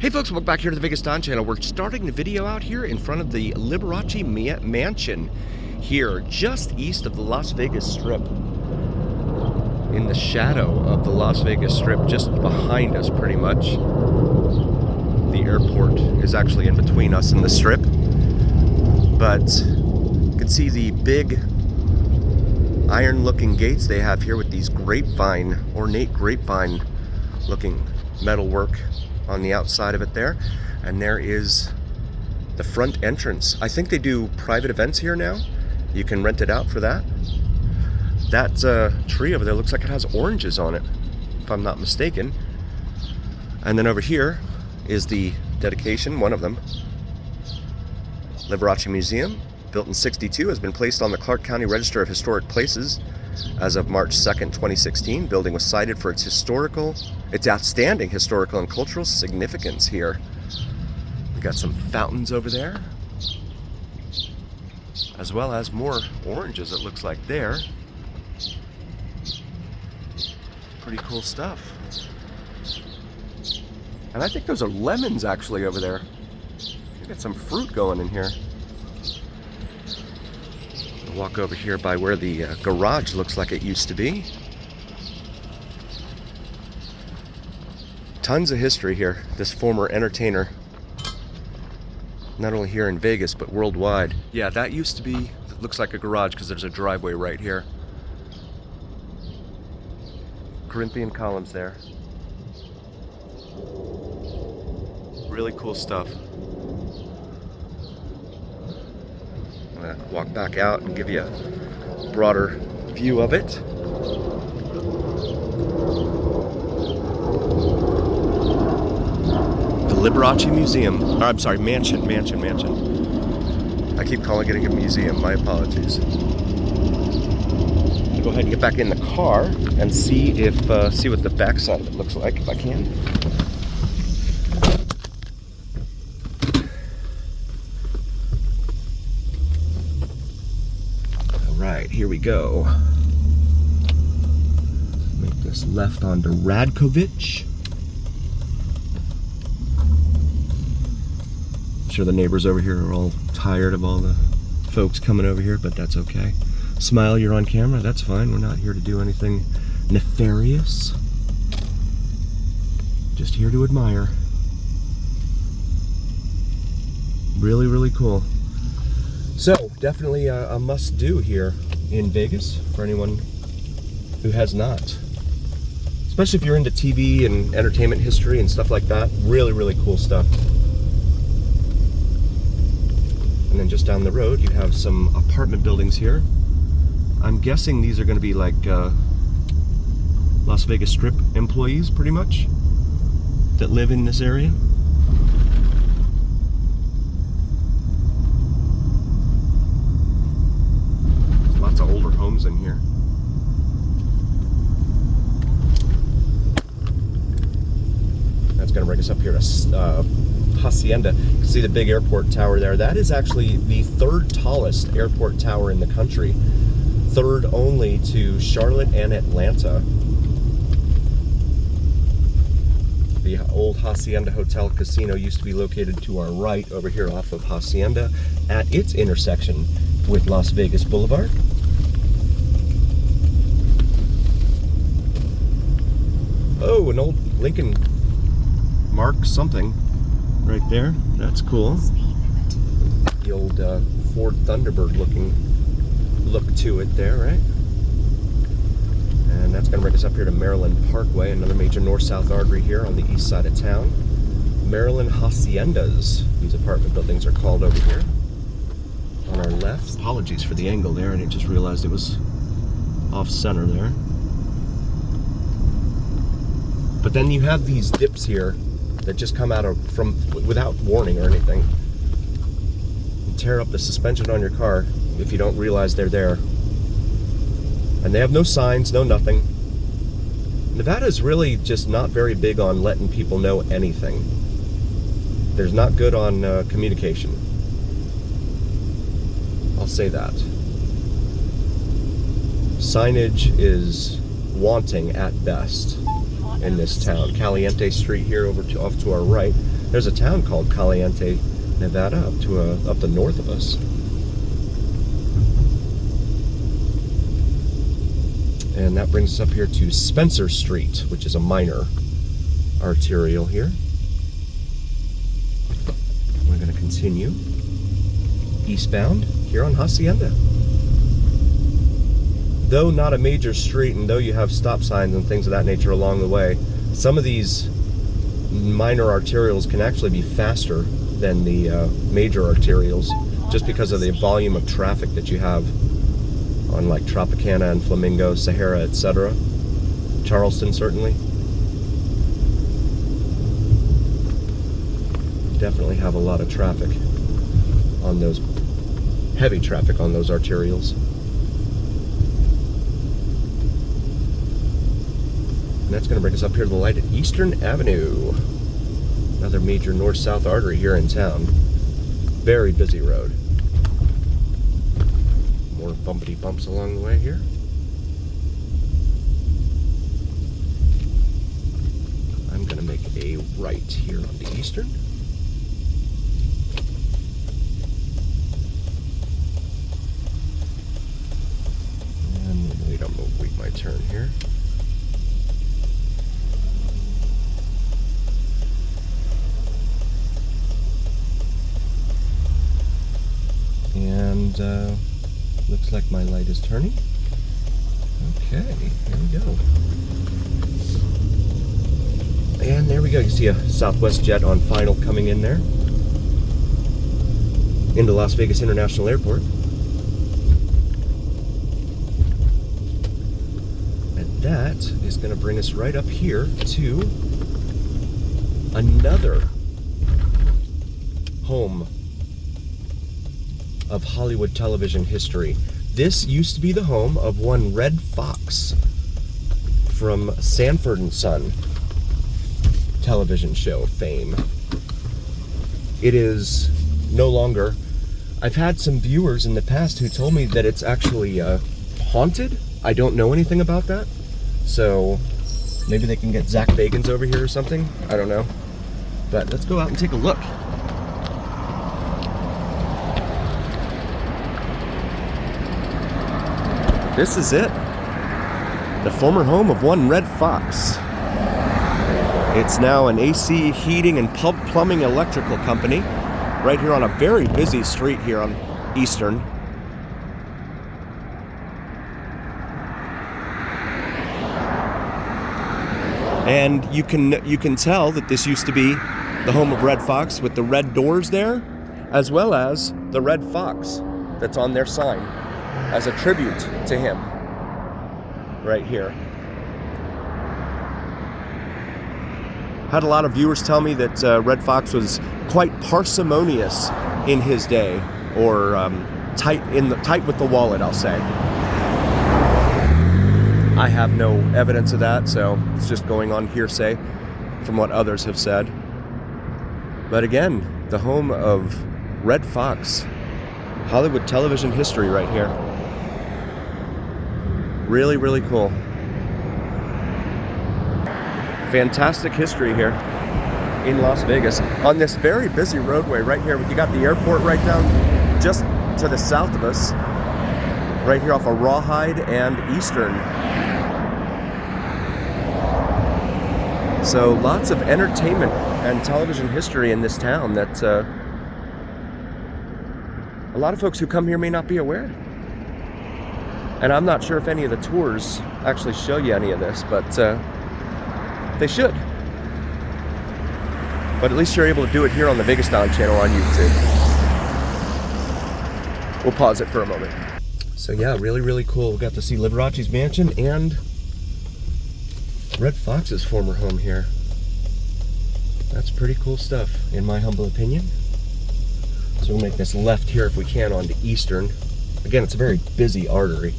Hey folks, welcome back here to the Vegas Don channel. We're starting the video out here in front of the Liberace Mansion here just east of the Las Vegas Strip. In the shadow of the Las Vegas Strip, just behind us pretty much. The airport is actually in between us and the Strip. But you can see the big iron-looking gates they have here with these ornate grapevine-looking metalwork on the outside of it there. And there is the front entrance. I think they do private events here now. You can rent it out for that. That tree over there looks like it has oranges on it, if I'm not mistaken. And then over here is the dedication, one of them. Liberace Museum, built in '62, has been placed on the Clark County Register of Historic Places as of March 2nd, 2016. Building was cited for its outstanding historical and cultural significance here. We got some fountains over there, as well as more oranges, it looks like there. Pretty cool stuff. And I think those are lemons actually over there. We got some fruit going in here. I'll walk over here by where the garage looks like it used to be. Tons of history here. This former entertainer, not only here in Vegas, but worldwide. Yeah, that used to be, it looks like a garage because there's a driveway right here. Corinthian columns there. Really cool stuff. I'm gonna walk back out and give you a broader view of it. The Liberace Museum, or I'm sorry, Mansion. I keep calling it a museum, my apologies. I'll go ahead and get back in the car and see what the backside of it looks like, if I can. Alright, here we go. Make this left onto Radkovich. I'm sure the neighbors over here are all tired of all the folks coming over here, but that's okay. Smile, you're on camera, that's fine. We're not here to do anything nefarious. Just here to admire. Really, really cool. So, definitely a must-do here in Vegas for anyone who has not. Especially if you're into TV and entertainment history and stuff like that. Really, really cool stuff. And then just down the road, you have some apartment buildings here. I'm guessing these are going to be like Las Vegas Strip employees, pretty much, that live in this area. There's lots of older homes in here. That's going to bring us up here to Hacienda. You can see the big airport tower there. That is actually the third tallest airport tower in the country. Third only to Charlotte and Atlanta. The old Hacienda Hotel Casino used to be located to our right over here off of Hacienda at its intersection with Las Vegas Boulevard. Oh, an old Lincoln Mark something right there. That's cool. The old Ford Thunderbird looking look to it there, right? And that's going to bring us up here to Maryland Parkway, another major north-south artery here on the east side of town. Maryland Haciendas, these apartment buildings are called over here. On our left. Apologies for the angle there, and I just realized it was off-center there. But then you have these dips here that just come out from without warning or anything. And tear up the suspension on your car if you don't realize they're there. And they have no signs, no nothing. Nevada's really just not very big on letting people know anything. There's not good on communication. I'll say that. Signage is wanting at best. in this town. Caliente Street here off to our right. There's a town called Caliente, Nevada, up the north of us. And that brings us up here to Spencer Street, which is a minor arterial here. We're going to continue eastbound here on Hacienda. Though not a major street, and though you have stop signs and things of that nature along the way, some of these minor arterials can actually be faster than the major arterials, just because of the volume of traffic that you have on like Tropicana and Flamingo, Sahara, etc. Charleston, certainly. Definitely have a lot of traffic on those, heavy traffic on those arterials. And that's going to bring us up here to the light at Eastern Avenue. Another major north-south artery here in town. Very busy road. More bumpity bumps along the way here. I'm going to make a right here on the Eastern. And wait, I'm going to wait my turn here. And looks like my light is turning. Okay, here we go. And there we go. You see a Southwest jet on final coming in there into Las Vegas International Airport. And that is going to bring us right up here to another home of Hollywood television history. This used to be the home of one Red Fox from Sanford and Son television show fame. It is no longer. I've had some viewers in the past who told me that it's actually haunted. I don't know anything about that, so maybe they can get Zach Bagans over here or something. I don't know, but let's go out and take a look. This is it. The former home of one Red Fox. It's now an AC heating and plumbing electrical company right here on a very busy street here on Eastern. And you can tell that this used to be the home of Red Fox with the red doors there, as well as the Red Fox that's on their sign as a tribute to him right here. Had a lot of viewers tell me that Red Fox was quite parsimonious in his day, or tight with the wallet, I'll say. I have no evidence of that, so it's just going on hearsay from what others have said. But again, the home of Red Fox, Hollywood television history right here. Really, really cool. Fantastic history here in Las Vegas on this very busy roadway right here. You got the airport right down just to the south of us, right here off of Rawhide and Eastern. So lots of entertainment and television history in this town that a lot of folks who come here may not be aware. And I'm not sure if any of the tours actually show you any of this, but they should. But at least you're able to do it here on the Vegas Style channel on YouTube. We'll pause it for a moment. So yeah, really, really cool. We got to see Liberace's mansion and Red Fox's former home here. That's pretty cool stuff, in my humble opinion. So we'll make this left here if we can onto Eastern. Again, it's a very busy artery.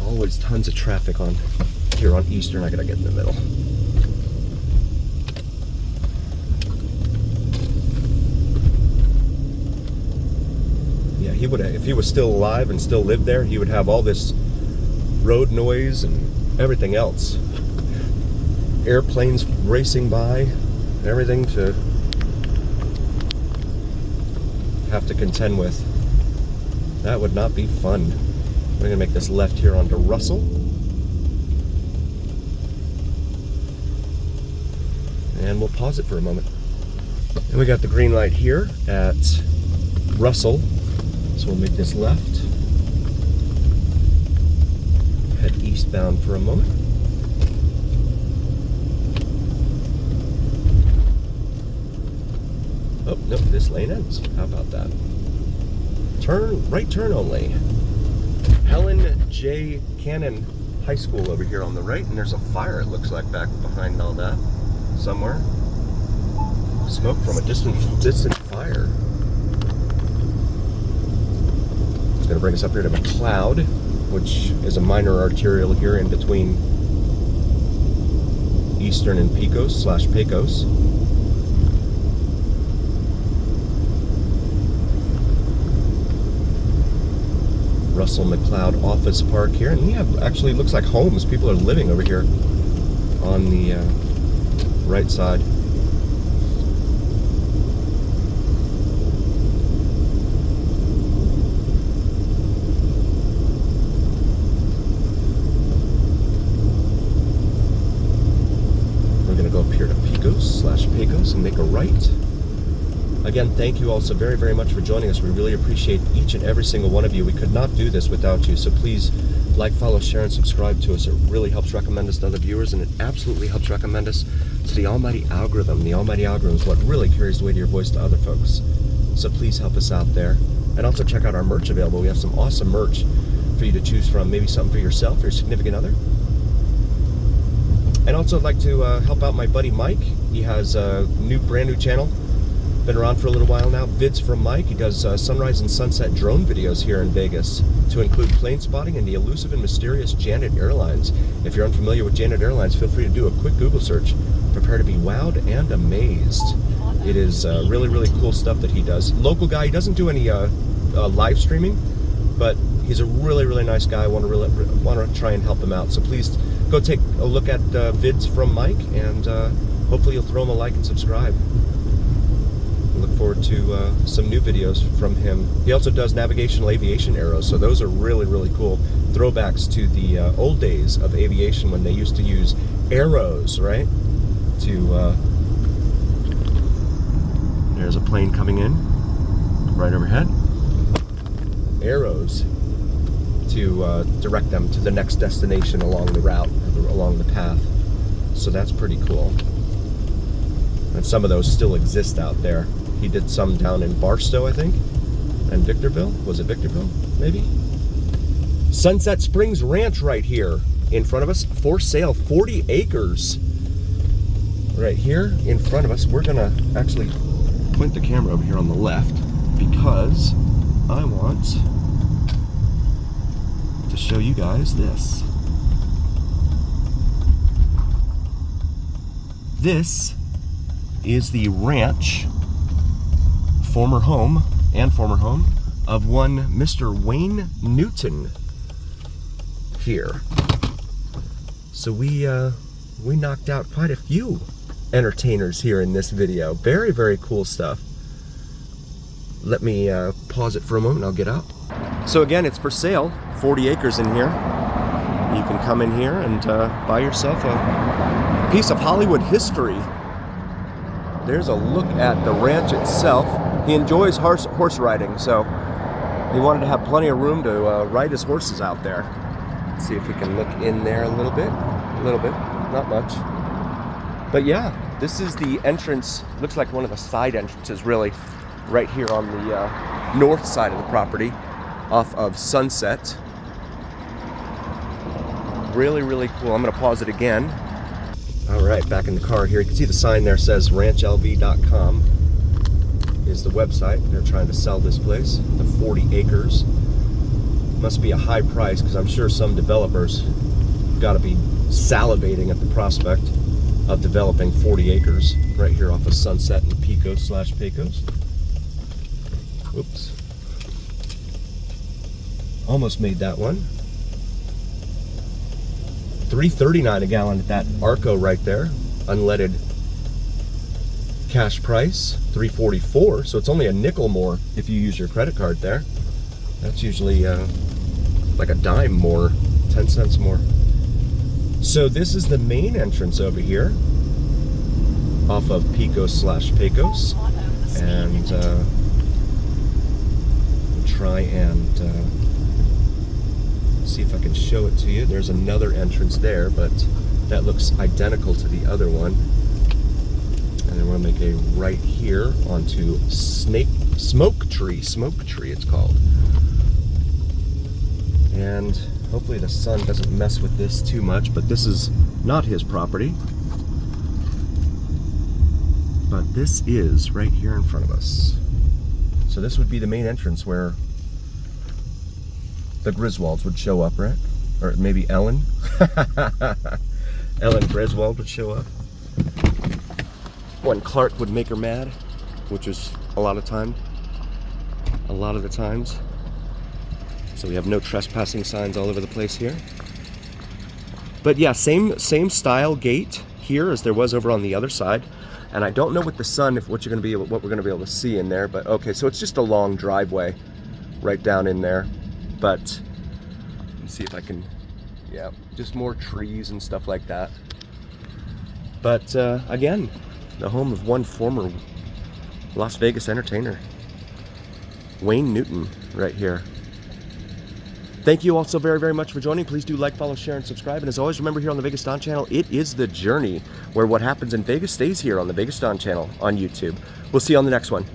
Always tons of traffic on here on Eastern. I gotta get in the middle. Yeah, he would have, if he was still alive and still lived there, he would have all this road noise and everything else. Airplanes racing by, everything to have to contend with. That would not be fun. We're gonna make this left here onto Russell. And we'll pause it for a moment. And we got the green light here at Russell. So we'll make this left. Head eastbound for a moment. Oh, no, this lane ends. How about that? Right turn only. Helen J. Cannon High School over here on the right, and there's a fire, it looks like, back behind all that somewhere. Smoke from a distant fire. It's going to bring us up here to McLeod, which is a minor arterial here in between Eastern and Pecos. Russell McLeod Office Park here, and we have actually looks like homes. People are living over here on the right side. We're going to go up here to Pecos and make a right. Again, thank you all so very, very much for joining us. We really appreciate each and every single one of you. We could not do this without you, so please like, follow, share, and subscribe to us. It really helps recommend us to other viewers, and it absolutely helps recommend us to the almighty algorithm. The almighty algorithm is what really carries the weight of your voice to other folks. So please help us out there. And also check out our merch available. We have some awesome merch for you to choose from. Maybe something for yourself or your significant other. And also I'd like to help out my buddy Mike. He has a brand new channel. Been around for a little while now. Vids from Mike. He does sunrise and sunset drone videos here in Vegas, to include plane spotting and the elusive and mysterious Janet Airlines. If you're unfamiliar with Janet Airlines, feel free to do a quick Google search. Prepare to be wowed and amazed. It is really, really cool stuff that he does. Local guy. He doesn't do any live streaming, but he's a really, really nice guy. I want to try and help him out. So please go take a look at Vids from Mike, and hopefully you'll throw him a like and subscribe. Look forward to some new videos from him. He also does navigational aviation arrows, so those are really, really cool throwbacks to the old days of aviation when they used to use arrows, right? There's a plane coming in right overhead. Arrows to direct them to the next destination along the route, or along the path. So that's pretty cool. And some of those still exist out there. He did some down in Barstow, I think, and Victorville. Was it Victorville? Maybe? Sunset Springs Ranch right here in front of us, for sale, 40 acres. Right here in front of us. We're gonna actually point the camera over here on the left, because I want to show you guys this. This is the ranch, former home of one Mr. Wayne Newton here. So we knocked out quite a few entertainers here in this video. Very, very cool stuff. Let me pause it for a moment. I'll get out. So again, it's for sale. 40 acres in here. You can come in here and buy yourself a piece of Hollywood history. There's a look at the ranch itself. He enjoys horse riding, so he wanted to have plenty of room to ride his horses out there. Let's see if we can look in there a little bit, not much. But yeah, this is the entrance. Looks like one of the side entrances, really, right here on the north side of the property, off of Sunset. Really, really cool. I'm gonna pause it again. All right, back in the car here. You can see the sign there says ranchlv.com is the website. They're trying to sell this place, the 40 acres. Must be a high price, because I'm sure some developers got to be salivating at the prospect of developing 40 acres right here off of Sunset and Pecos. Oops. Almost made that one. $3.39 a gallon at that Arco right there. Unleaded cash price, $3.44. So it's only a nickel more if you use your credit card there. That's usually like a dime more, 10 cents more. So this is the main entrance over here off of Pecos/Pecos. And we'll try and see if I can show it to you. There's another entrance there, but that looks identical to the other one. And then we're gonna make a right here onto Smoke Tree it's called. And hopefully the sun doesn't mess with this too much, but this is not his property. But this is right here in front of us. So this would be the main entrance where the Griswolds would show up, right? Or maybe Ellen. Ellen Griswold would show up. When Clark would make her mad, which was a lot of the times. So we have no trespassing signs all over the place here. But yeah, same style gate here as there was over on the other side. And I don't know with the sun what we're gonna be able to see in there, but okay, so it's just a long driveway right down in there. But let's see if I can, yeah, just more trees and stuff like that. But again, the home of one former Las Vegas entertainer, Wayne Newton, right here. Thank you all so very, very much for joining. Please do like, follow, share, and subscribe. And as always, remember here on the Vegas Don channel, it is the journey where what happens in Vegas stays here on the Vegas Don channel on YouTube. We'll see you on the next one.